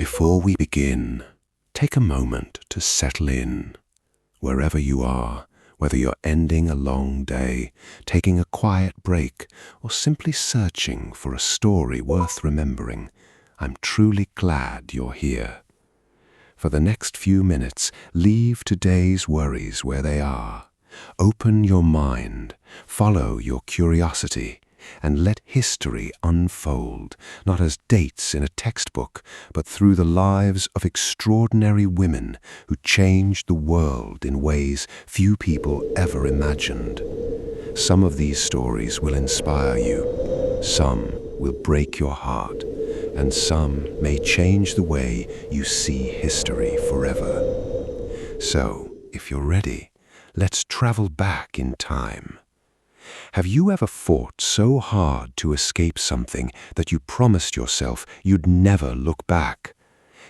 Before we begin, take a moment to settle in. Wherever you are, whether you're ending a long day, taking a quiet break, or simply searching for a story worth remembering, I'm truly glad you're here. For the next few minutes, leave today's worries where they are. Open your mind, follow your curiosity, and let history unfold, not as dates in a textbook, but through the lives of extraordinary women who changed the world in ways few people ever imagined. Some of these stories will inspire you, some will break your heart, and some may change the way you see history forever. So, if you're ready, let's travel back in time. Have you ever fought so hard to escape something that you promised yourself you'd never look back?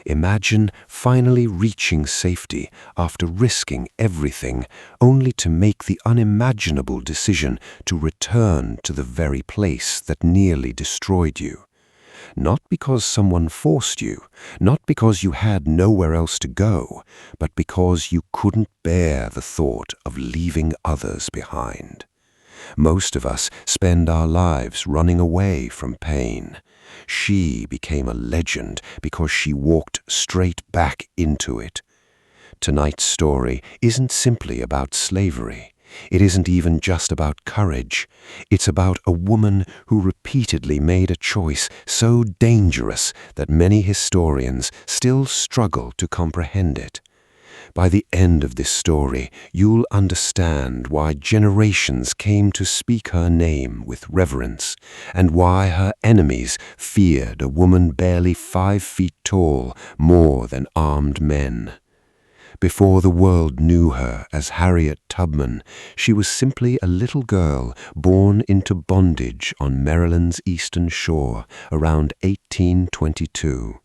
Imagine finally reaching safety after risking everything, only to make the unimaginable decision to return to the very place that nearly destroyed you. Not because someone forced you, not because you had nowhere else to go, but because you couldn't bear the thought of leaving others behind. Most of us spend our lives running away from pain. She became a legend because she walked straight back into it. Tonight's story isn't simply about slavery. It isn't even just about courage. It's about a woman who repeatedly made a choice so dangerous that many historians still struggle to comprehend it. By the end of this story, you'll understand why generations came to speak her name with reverence, and why her enemies feared a woman barely 5 feet tall more than armed men. Before the world knew her as Harriet Tubman, she was simply a little girl born into bondage on Maryland's eastern shore around 1822.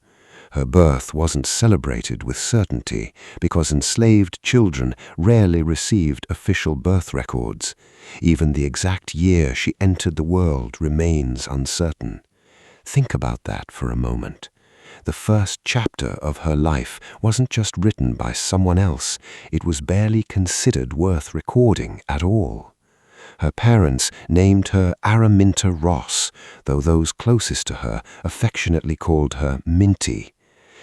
Her birth wasn't celebrated with certainty because enslaved children rarely received official birth records. Even the exact year she entered the world remains uncertain. Think about that for a moment. The first chapter of her life wasn't just written by someone else, it was barely considered worth recording at all. Her parents named her Araminta Ross, though those closest to her affectionately called her Minty.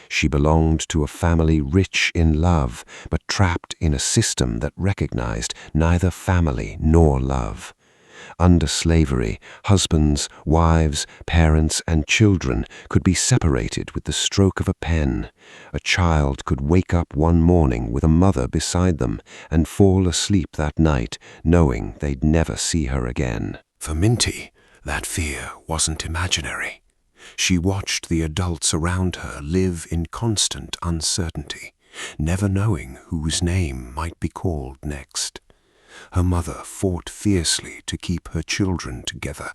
She belonged to a family rich in love, but trapped in a system that recognized neither family nor love. Under slavery, husbands, wives, parents, and children could be separated with the stroke of a pen. A child could wake up one morning with a mother beside them and fall asleep that night, knowing they'd never see her again. For Minty, that fear wasn't imaginary. She watched the adults around her live in constant uncertainty, never knowing whose name might be called next. Her mother fought fiercely to keep her children together,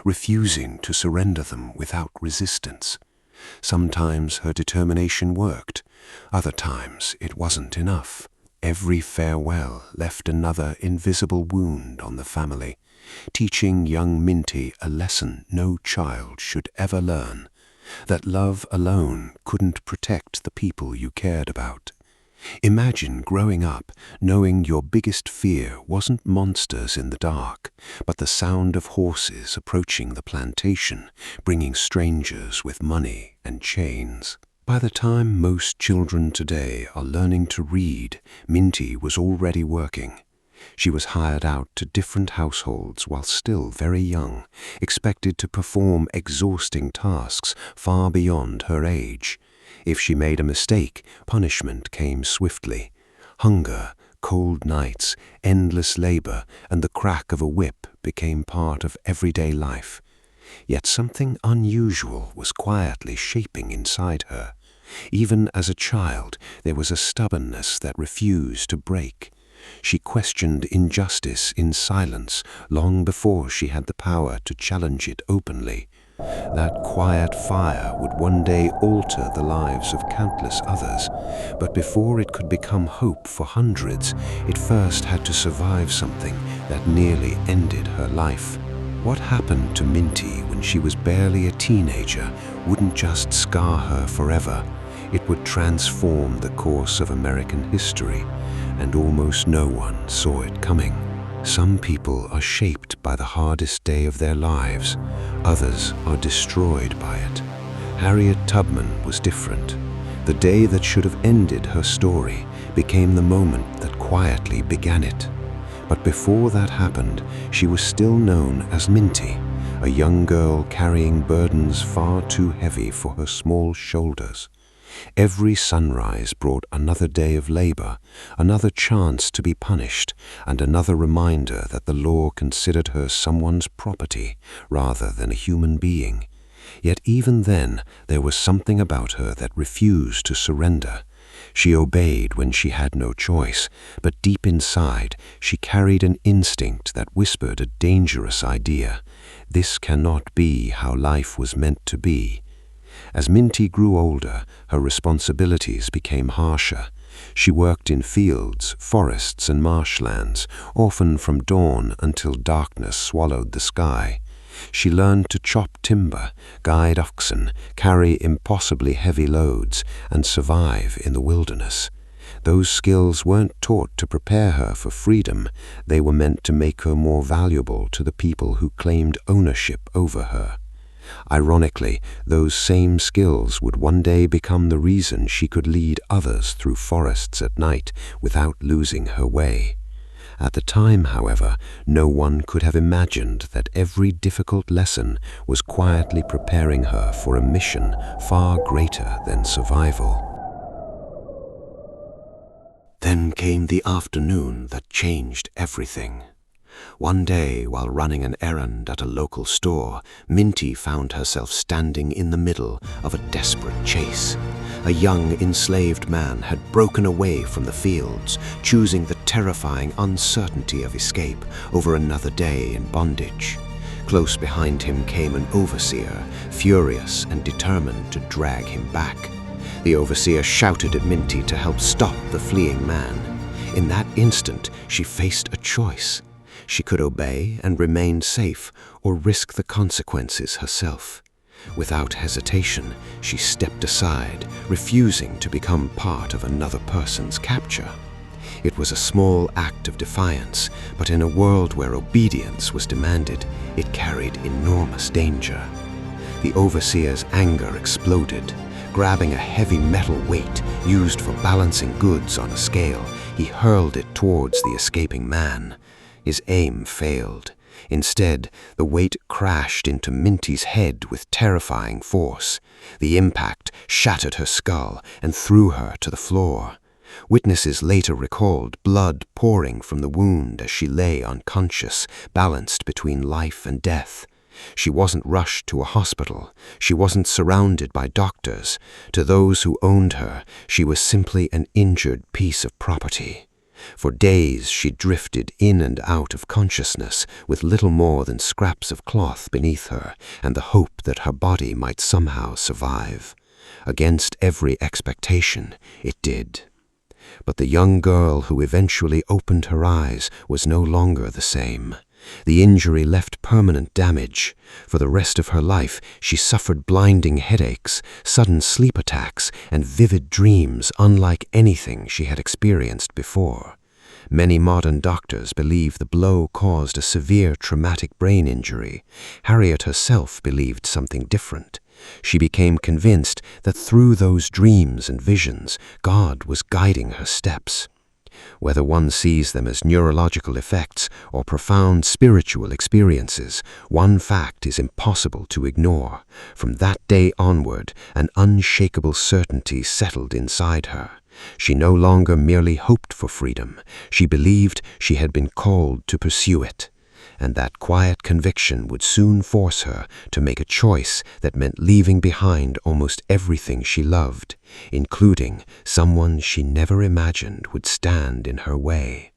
refusing to surrender them without resistance. Sometimes her determination worked, other times it wasn't enough. Every farewell left another invisible wound on the family, teaching young Minty a lesson no child should ever learn, that love alone couldn't protect the people you cared about. Imagine growing up knowing your biggest fear wasn't monsters in the dark, but the sound of horses approaching the plantation, bringing strangers with money and chains. By the time most children today are learning to read, Minty was already working. She was hired out to different households while still very young, expected to perform exhausting tasks far beyond her age. If she made a mistake, punishment came swiftly. Hunger, cold nights, endless labor, and the crack of a whip became part of everyday life. Yet something unusual was quietly shaping inside her. Even as a child, there was a stubbornness that refused to break. She questioned injustice in silence long before she had the power to challenge it openly. That quiet fire would one day alter the lives of countless others, but before it could become hope for hundreds, it first had to survive something that nearly ended her life. What happened to Minty when she was barely a teenager wouldn't just scar her forever. It would transform the course of American history, and almost no one saw it coming. Some people are shaped by the hardest day of their lives. Others are destroyed by it. Harriet Tubman was different. The day that should have ended her story became the moment that quietly began it. But before that happened, she was still known as Minty, a young girl carrying burdens far too heavy for her small shoulders. Every sunrise brought another day of labor, another chance to be punished, and another reminder that the law considered her someone's property rather than a human being. Yet even then, there was something about her that refused to surrender. She obeyed when she had no choice, but deep inside, she carried an instinct that whispered a dangerous idea. This cannot be how life was meant to be. As Minty grew older, her responsibilities became harsher. She worked in fields, forests, and marshlands, often from dawn until darkness swallowed the sky. She learned to chop timber, guide oxen, carry impossibly heavy loads, and survive in the wilderness. Those skills weren't taught to prepare her for freedom. They were meant to make her more valuable to the people who claimed ownership over her. Ironically, those same skills would one day become the reason she could lead others through forests at night without losing her way. At the time, however, no one could have imagined that every difficult lesson was quietly preparing her for a mission far greater than survival. Then came the afternoon that changed everything. One day, while running an errand at a local store, Minty found herself standing in the middle of a desperate chase. A young enslaved man had broken away from the fields, choosing the terrifying uncertainty of escape over another day in bondage. Close behind him came an overseer, furious and determined to drag him back. The overseer shouted at Minty to help stop the fleeing man. In that instant, she faced a choice. She could obey and remain safe, or risk the consequences herself. Without hesitation, she stepped aside, refusing to become part of another person's capture. It was a small act of defiance, but in a world where obedience was demanded, it carried enormous danger. The overseer's anger exploded. Grabbing a heavy metal weight used for balancing goods on a scale, he hurled it towards the escaping man. His aim failed. Instead, the weight crashed into Minty's head with terrifying force. The impact shattered her skull and threw her to the floor. Witnesses later recalled blood pouring from the wound as she lay unconscious, balanced between life and death. She wasn't rushed to a hospital. She wasn't surrounded by doctors. To those who owned her, she was simply an injured piece of property. For days she drifted in and out of consciousness with little more than scraps of cloth beneath her and the hope that her body might somehow survive. Against every expectation, it did. But the young girl who eventually opened her eyes was no longer the same. The injury left permanent damage. For the rest of her life, she suffered blinding headaches, sudden sleep attacks, and vivid dreams unlike anything she had experienced before. Many modern doctors believe the blow caused a severe traumatic brain injury. Harriet herself believed something different. She became convinced that through those dreams and visions, God was guiding her steps. Whether one sees them as neurological effects or profound spiritual experiences, one fact is impossible to ignore. From that day onward, an unshakable certainty settled inside her. She no longer merely hoped for freedom. She believed she had been called to pursue it. And that quiet conviction would soon force her to make a choice that meant leaving behind almost everything she loved, including someone she never imagined would stand in her way.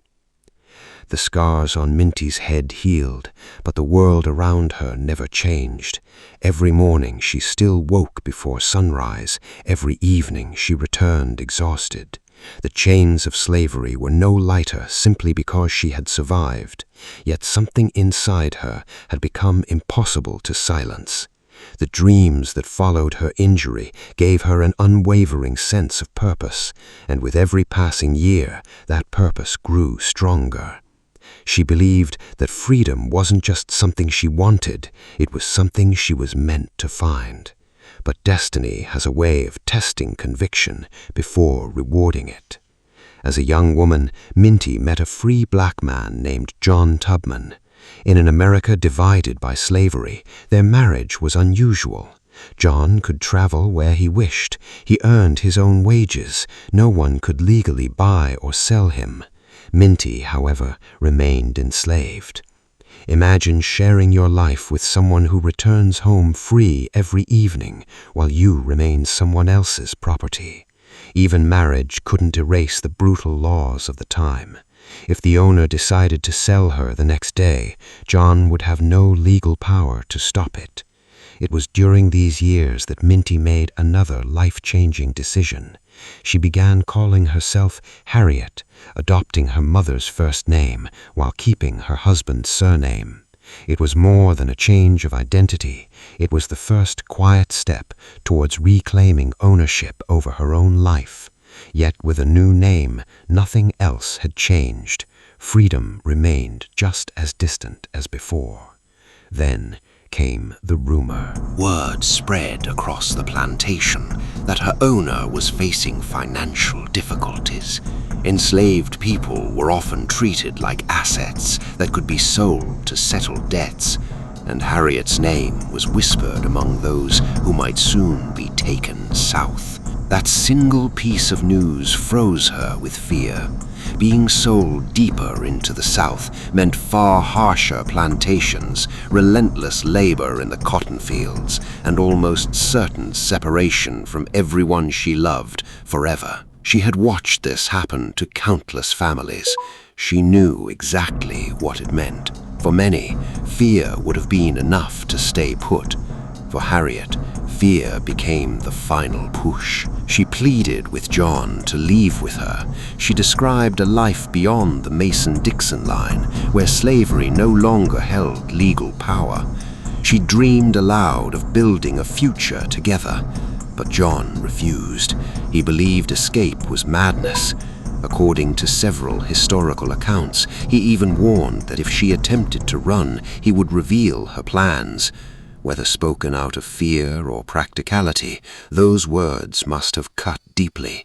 The scars on Minty's head healed, but the world around her never changed. Every morning she still woke before sunrise. Every evening she returned exhausted. The chains of slavery were no lighter simply because she had survived, yet something inside her had become impossible to silence. The dreams that followed her injury gave her an unwavering sense of purpose, and with every passing year, that purpose grew stronger. She believed that freedom wasn't just something she wanted, it was something she was meant to find. But destiny has a way of testing conviction before rewarding it. As a young woman, Minty met a free black man named John Tubman. In an America divided by slavery, their marriage was unusual. John could travel where he wished. He earned his own wages. No one could legally buy or sell him. Minty, however, remained enslaved. Imagine sharing your life with someone who returns home free every evening while you remain someone else's property. Even marriage couldn't erase the brutal laws of the time. If the owner decided to sell her the next day, John would have no legal power to stop it. It was during these years that Minty made another life-changing decision. She began calling herself Harriet, adopting her mother's first name while keeping her husband's surname. It was more than a change of identity. It was the first quiet step towards reclaiming ownership over her own life. Yet with a new name, nothing else had changed. Freedom remained just as distant as before. Then came the rumor. Word spread across the plantation that her owner was facing financial difficulties. Enslaved people were often treated like assets that could be sold to settle debts, and Harriet's name was whispered among those who might soon be taken south. That single piece of news froze her with fear. Being sold deeper into the South meant far harsher plantations, relentless labor in the cotton fields, and almost certain separation from everyone she loved forever. She had watched this happen to countless families. She knew exactly what it meant. For many, fear would have been enough to stay put. For Harriet, fear became the final push. She pleaded with John to leave with her. She described a life beyond the Mason-Dixon line, where slavery no longer held legal power. She dreamed aloud of building a future together. But John refused. He believed escape was madness. According to several historical accounts, he even warned that if she attempted to run, he would reveal her plans. Whether spoken out of fear or practicality, those words must have cut deeply.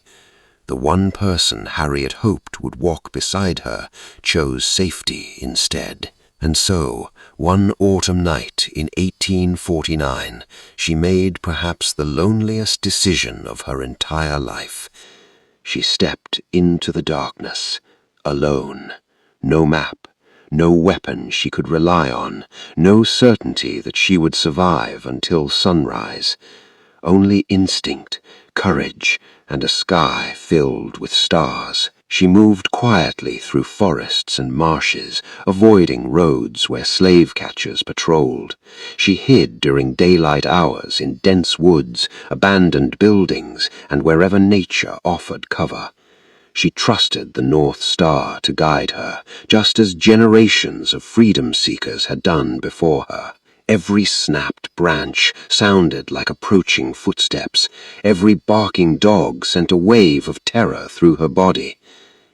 The one person Harriet hoped would walk beside her chose safety instead. And so, one autumn night in 1849, she made perhaps the loneliest decision of her entire life. She stepped into the darkness, alone. No map, no weapon she could rely on, no certainty that she would survive until sunrise. Only instinct, courage, and a sky filled with stars. She moved quietly through forests and marshes, avoiding roads where slave catchers patrolled. She hid during daylight hours in dense woods, abandoned buildings, and wherever nature offered cover. She trusted the North Star to guide her, just as generations of freedom seekers had done before her. Every snapped branch sounded like approaching footsteps. Every barking dog sent a wave of terror through her body.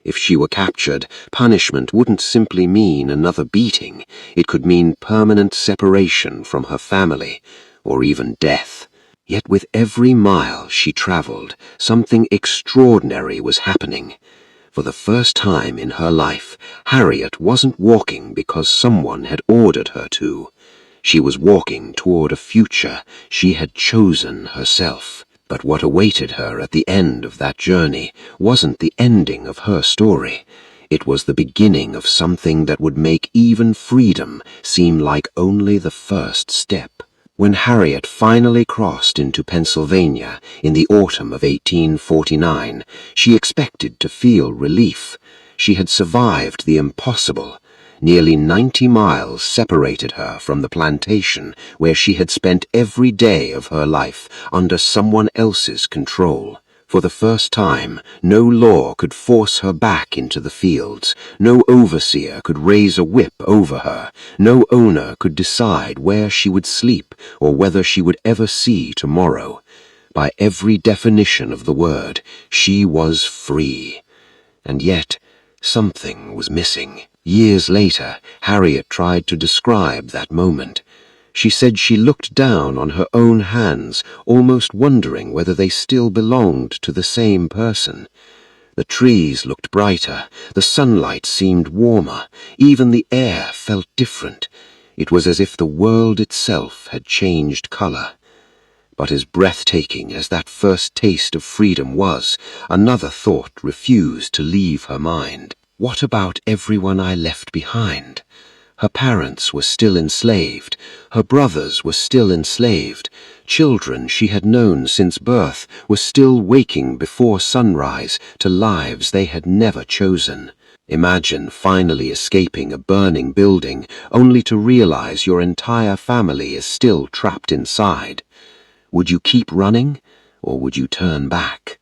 If she were captured, punishment wouldn't simply mean another beating. It could mean permanent separation from her family, or even death. Yet with every mile she traveled, something extraordinary was happening. For the first time in her life, Harriet wasn't walking because someone had ordered her to. She was walking toward a future she had chosen herself. But what awaited her at the end of that journey wasn't the ending of her story. It was the beginning of something that would make even freedom seem like only the first step. When Harriet finally crossed into Pennsylvania in the autumn of 1849, she expected to feel relief. She had survived the impossible. Nearly 90 miles separated her from the plantation where she had spent every day of her life under someone else's control. For the first time, no law could force her back into the fields, no overseer could raise a whip over her, no owner could decide where she would sleep or whether she would ever see tomorrow. By every definition of the word, she was free. And yet, something was missing. Years later, Harriet tried to describe that moment. She said she looked down on her own hands, almost wondering whether they still belonged to the same person. The trees looked brighter, the sunlight seemed warmer, even the air felt different. It was as if the world itself had changed color. But as breathtaking as that first taste of freedom was, another thought refused to leave her mind. What about everyone I left behind? Her parents were still enslaved. Her brothers were still enslaved. Children she had known since birth were still waking before sunrise to lives they had never chosen. Imagine finally escaping a burning building only to realize your entire family is still trapped inside. Would you keep running, or would you turn back?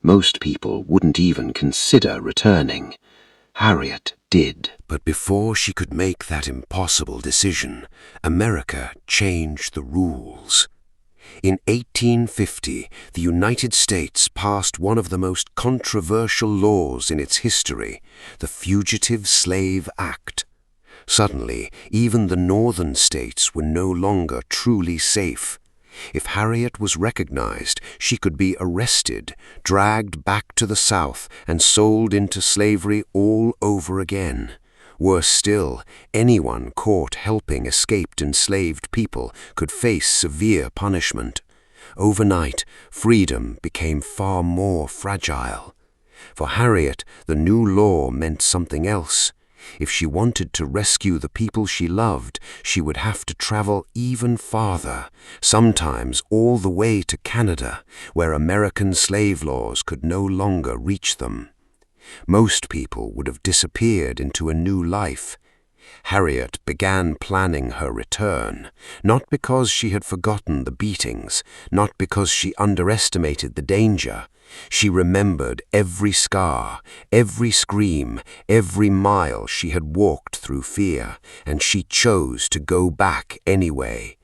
Most people wouldn't even consider returning. Harriet did. But before she could make that impossible decision, America changed the rules. In 1850, the United States passed one of the most controversial laws in its history, the Fugitive Slave Act. Suddenly, even the northern states were no longer truly safe. If Harriet was recognized, she could be arrested, dragged back to the South, and sold into slavery all over again. Worse still, anyone caught helping escaped enslaved people could face severe punishment. Overnight, freedom became far more fragile. For Harriet, the new law meant something else. If she wanted to rescue the people she loved, she would have to travel even farther, sometimes all the way to Canada, where American slave laws could no longer reach them. Most people would have disappeared into a new life. Harriet began planning her return, not because she had forgotten the beatings, not because she underestimated the danger. She remembered every scar, every scream, every mile she had walked through fear, and she chose to go back anyway.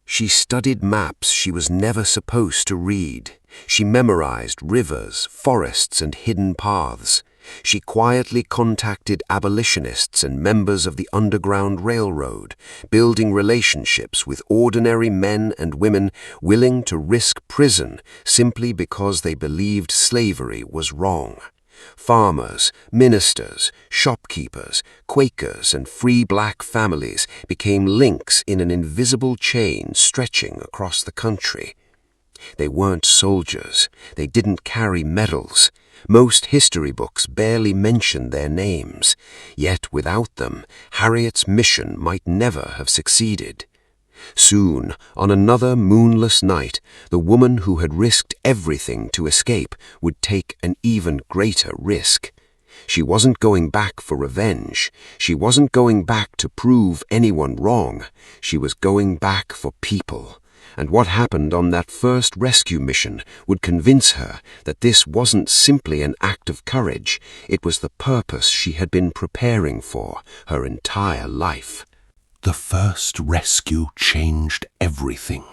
She studied maps she was never supposed to read. She memorized rivers, forests, and hidden paths. She quietly contacted abolitionists and members of the Underground Railroad, building relationships with ordinary men and women willing to risk prison simply because they believed slavery was wrong. Farmers, ministers, shopkeepers, Quakers, and free black families became links in an invisible chain stretching across the country. They weren't soldiers. They didn't carry medals. Most history books barely mention their names. Yet without them, Harriet's mission might never have succeeded. Soon, on another moonless night, the woman who had risked everything to escape would take an even greater risk. She wasn't going back for revenge. She wasn't going back to prove anyone wrong. She was going back for people. And what happened on that first rescue mission would convince her that this wasn't simply an act of courage, it was the purpose she had been preparing for her entire life. The first rescue changed everything.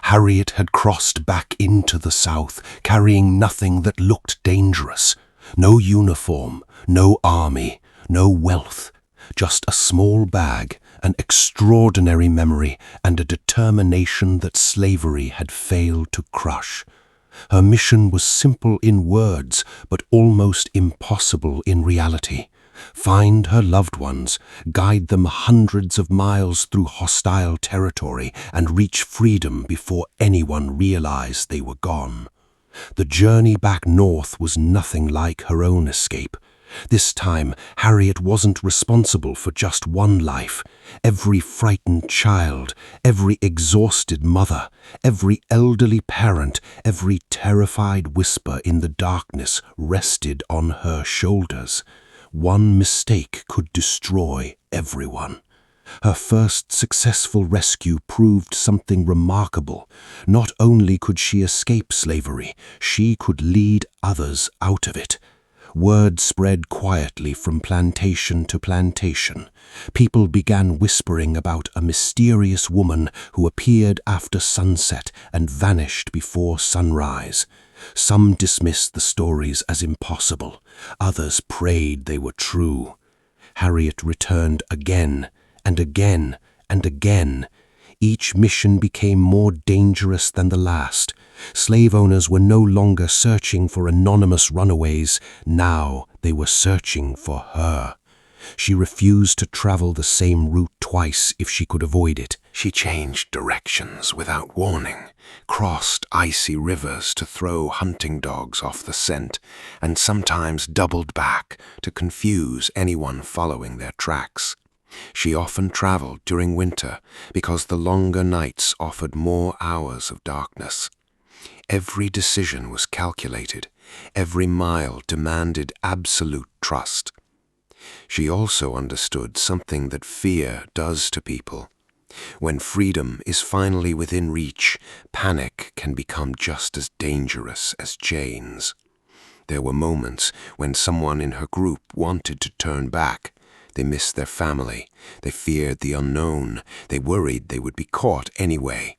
Harriet had crossed back into the South, carrying nothing that looked dangerous. No uniform, no army, no wealth, just a small bag, an extraordinary memory, and a determination that slavery had failed to crush. Her mission was simple in words, but almost impossible in reality. Find her loved ones, guide them hundreds of miles through hostile territory, and reach freedom before anyone realized they were gone. The journey back north was nothing like her own escape. This time, Harriet wasn't responsible for just one life. Every frightened child, every exhausted mother, every elderly parent, every terrified whisper in the darkness rested on her shoulders. One mistake could destroy everyone. Her first successful rescue proved something remarkable. Not only could she escape slavery, she could lead others out of it. Word spread quietly from plantation to plantation. People began whispering about a mysterious woman who appeared after sunset and vanished before sunrise. Some dismissed the stories as impossible. Others prayed they were true. Harriet returned again and again and again. Each mission became more dangerous than the last. Slave owners were no longer searching for anonymous runaways. Now they were searching for her. She refused to travel the same route twice if she could avoid it. She changed directions without warning, crossed icy rivers to throw hunting dogs off the scent, and sometimes doubled back to confuse anyone following their tracks. She often traveled during winter because the longer nights offered more hours of darkness. Every decision was calculated. Every mile demanded absolute trust. She also understood something that fear does to people. When freedom is finally within reach, panic can become just as dangerous as chains. There were moments when someone in her group wanted to turn back. They missed their family. They feared the unknown. They worried they would be caught anyway.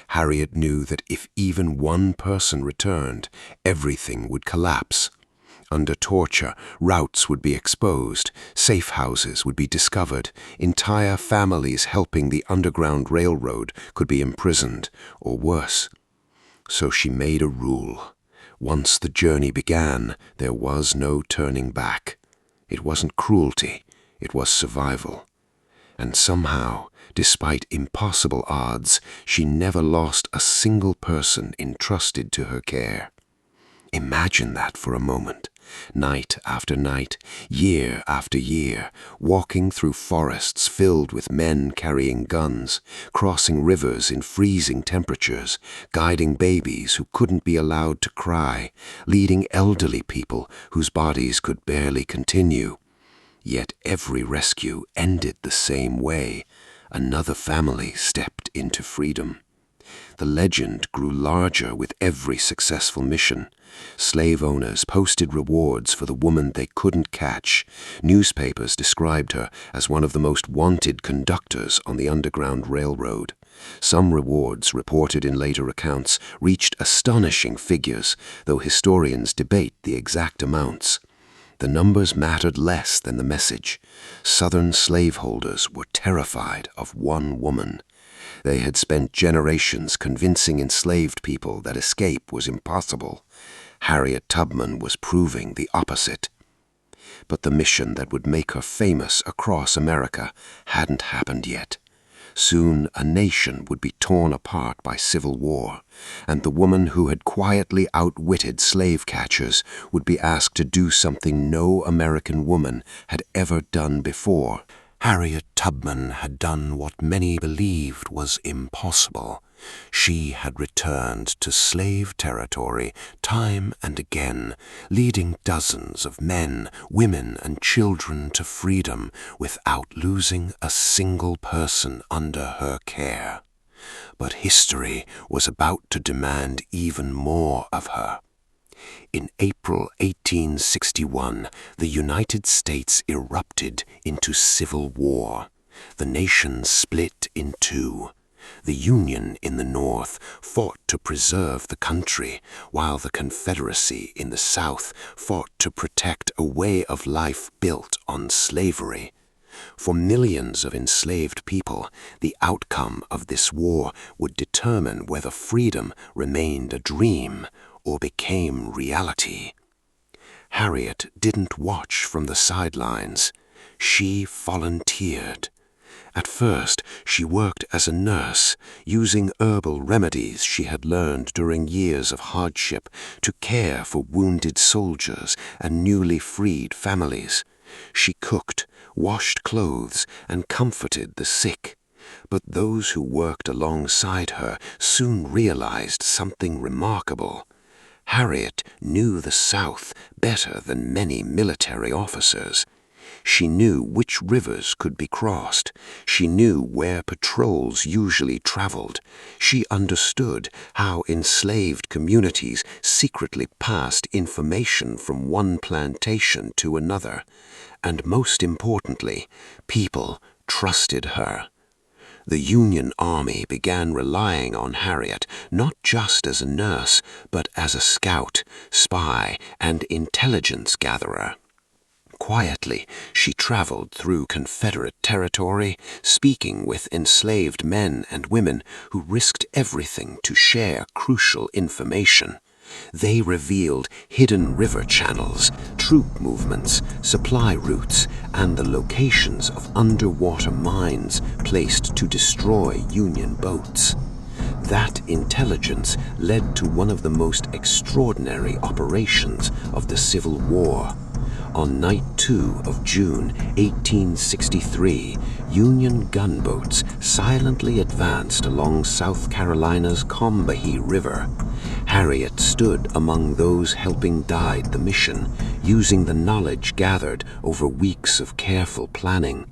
Harriet knew that if even one person returned, everything would collapse. Under torture, routes would be exposed, safe houses would be discovered, entire families helping the Underground Railroad could be imprisoned, or worse. So she made a rule. Once the journey began, there was no turning back. It wasn't cruelty, it was survival. And somehow, despite impossible odds, she never lost a single person entrusted to her care. Imagine that for a moment. Night after night, year after year, walking through forests filled with men carrying guns, crossing rivers in freezing temperatures, guiding babies who couldn't be allowed to cry, leading elderly people whose bodies could barely continue. Yet every rescue ended the same way. Another family stepped into freedom. The legend grew larger with every successful mission. Slave owners posted rewards for the woman they couldn't catch. Newspapers described her as one of the most wanted conductors on the Underground Railroad. Some rewards, reported in later accounts, reached astonishing figures, though historians debate the exact amounts. The numbers mattered less than the message. Southern slaveholders were terrified of one woman. They had spent generations convincing enslaved people that escape was impossible. Harriet Tubman was proving the opposite. But the mission that would make her famous across America hadn't happened yet. Soon a nation would be torn apart by civil war, and the woman who had quietly outwitted slave catchers would be asked to do something no American woman had ever done before. Harriet Tubman had done what many believed was impossible. She had returned to slave territory time and again, leading dozens of men, women, and children to freedom without losing a single person under her care. But history was about to demand even more of her. In April 1861, the United States erupted into civil war. The nation split in two. The Union in the North fought to preserve the country, while the Confederacy in the South fought to protect a way of life built on slavery. For millions of enslaved people, the outcome of this war would determine whether freedom remained a dream or became reality. Harriet didn't watch from the sidelines. She volunteered. At first, she worked as a nurse, using herbal remedies she had learned during years of hardship to care for wounded soldiers and newly freed families. She cooked, washed clothes, and comforted the sick. But those who worked alongside her soon realized something remarkable. Harriet knew the South better than many military officers. She knew which rivers could be crossed. She knew where patrols usually traveled. She understood how enslaved communities secretly passed information from one plantation to another. And most importantly, people trusted her. The Union Army began relying on Harriet not just as a nurse, but as a scout, spy, and intelligence gatherer. Quietly, she traveled through Confederate territory, speaking with enslaved men and women who risked everything to share crucial information. They revealed hidden river channels, troop movements, supply routes, and the locations of underwater mines placed to destroy Union boats. That intelligence led to one of the most extraordinary operations of the Civil War. On Night 2 of June 1863, Union gunboats silently advanced along South Carolina's Combahee River. Harriet stood among those helping guide the mission, using the knowledge gathered over weeks of careful planning.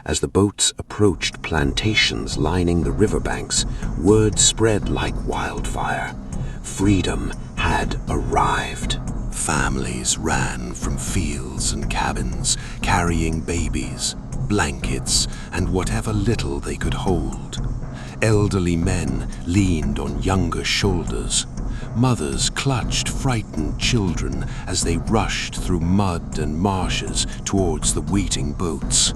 As the boats approached plantations lining the riverbanks, word spread like wildfire. Freedom had arrived. Families ran from fields and cabins, carrying babies, blankets, and whatever little they could hold. Elderly men leaned on younger shoulders. Mothers clutched frightened children as they rushed through mud and marshes towards the waiting boats.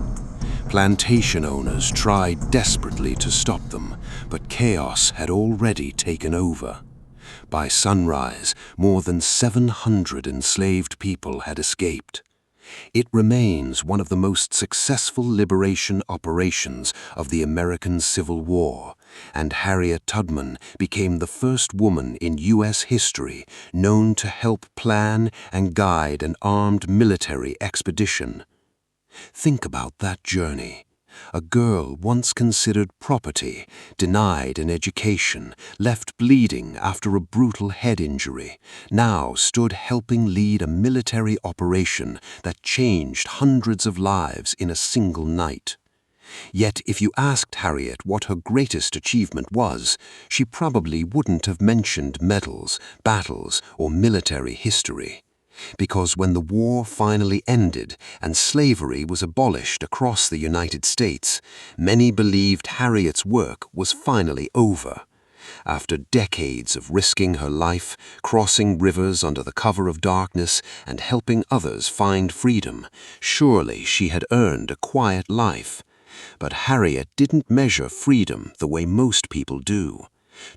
Plantation owners tried desperately to stop them, but chaos had already taken over. By sunrise, more than 700 enslaved people had escaped. It remains one of the most successful liberation operations of the American Civil War, and Harriet Tubman became the first woman in U.S. history known to help plan and guide an armed military expedition. Think about that journey. A girl once considered property, denied an education, left bleeding after a brutal head injury, now stood helping lead a military operation that changed hundreds of lives in a single night. Yet if you asked Harriet what her greatest achievement was, she probably wouldn't have mentioned medals, battles, or military history. Because when the war finally ended and slavery was abolished across the United States, many believed Harriet's work was finally over. After decades of risking her life, crossing rivers under the cover of darkness, and helping others find freedom, surely she had earned a quiet life. But Harriet didn't measure freedom the way most people do.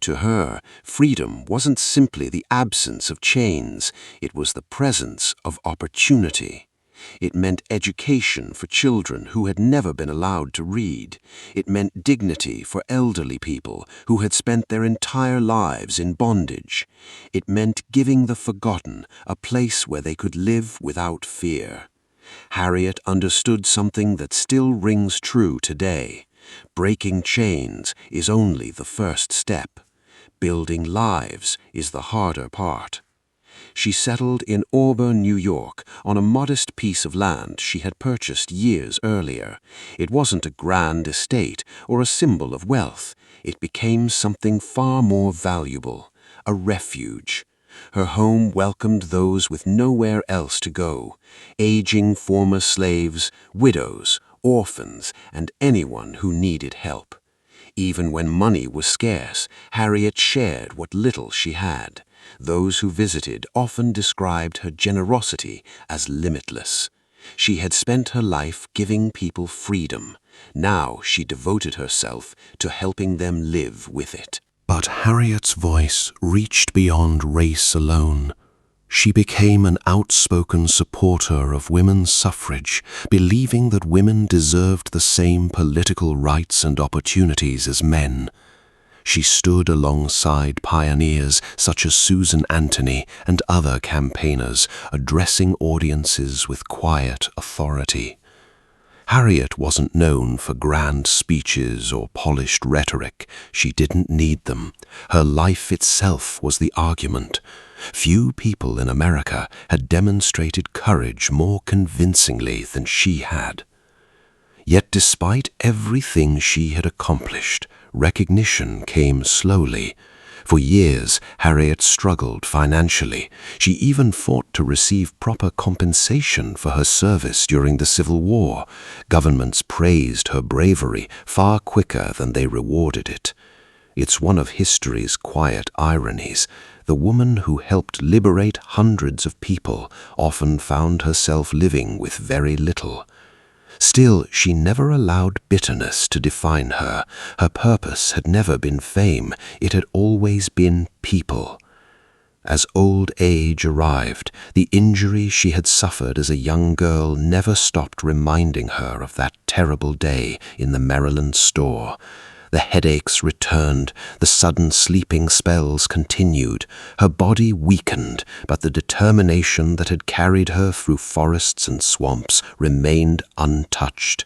To her, freedom wasn't simply the absence of chains, it was the presence of opportunity. It meant education for children who had never been allowed to read. It meant dignity for elderly people who had spent their entire lives in bondage. It meant giving the forgotten a place where they could live without fear. Harriet understood something that still rings true today. Breaking chains is only the first step. Building lives is the harder part. She settled in Auburn, New York, on a modest piece of land she had purchased years earlier. It wasn't a grand estate or a symbol of wealth. It became something far more valuable, a refuge. Her home welcomed those with nowhere else to go, aging former slaves, widows, orphans, and anyone who needed help. Even when money was scarce, Harriet shared what little she had. Those who visited often described her generosity as limitless. She had spent her life giving people freedom. Now she devoted herself to helping them live with it. But Harriet's voice reached beyond race alone. She became an outspoken supporter of women's suffrage, believing that women deserved the same political rights and opportunities as men. She stood alongside pioneers such as Susan Anthony and other campaigners, addressing audiences with quiet authority. Harriet wasn't known for grand speeches or polished rhetoric. She didn't need them. Her life itself was the argument. Few people in America had demonstrated courage more convincingly than she had. Yet despite everything she had accomplished, recognition came slowly. For years, Harriet struggled financially. She even fought to receive proper compensation for her service during the Civil War. Governments praised her bravery far quicker than they rewarded it. It's one of history's quiet ironies. The woman who helped liberate hundreds of people often found herself living with very little. Still, she never allowed bitterness to define her. Her purpose had never been fame, it had always been people. As old age arrived, the injury she had suffered as a young girl never stopped reminding her of that terrible day in the Maryland store. The headaches returned, the sudden sleeping spells continued. Her body weakened, but the determination that had carried her through forests and swamps remained untouched.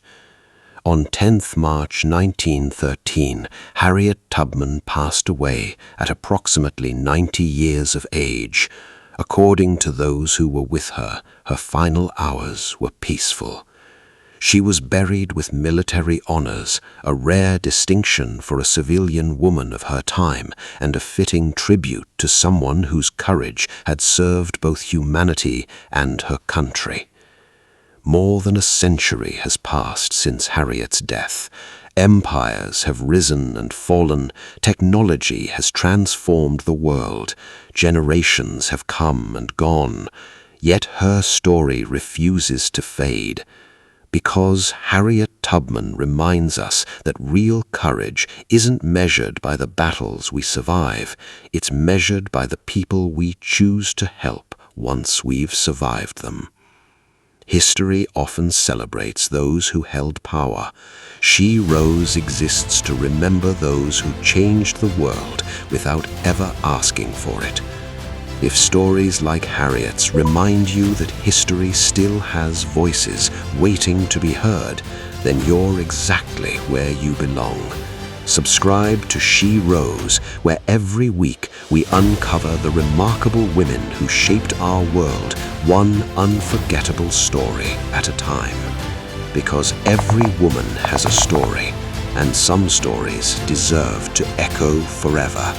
On 10th March 1913, Harriet Tubman passed away at approximately 90 years of age. According to those who were with her, her final hours were peaceful. She was buried with military honors, a rare distinction for a civilian woman of her time and a fitting tribute to someone whose courage had served both humanity and her country. More than a century has passed since Harriet's death. Empires have risen and fallen, technology has transformed the world, generations have come and gone, yet her story refuses to fade. Because Harriet Tubman reminds us that real courage isn't measured by the battles we survive, it's measured by the people we choose to help once we've survived them. History often celebrates those who held power. She Rose exists to remember those who changed the world without ever asking for it. If stories like Harriet's remind you that history still has voices waiting to be heard, then you're exactly where you belong. Subscribe to She Rose, where every week we uncover the remarkable women who shaped our world, one unforgettable story at a time. Because every woman has a story, and some stories deserve to echo forever.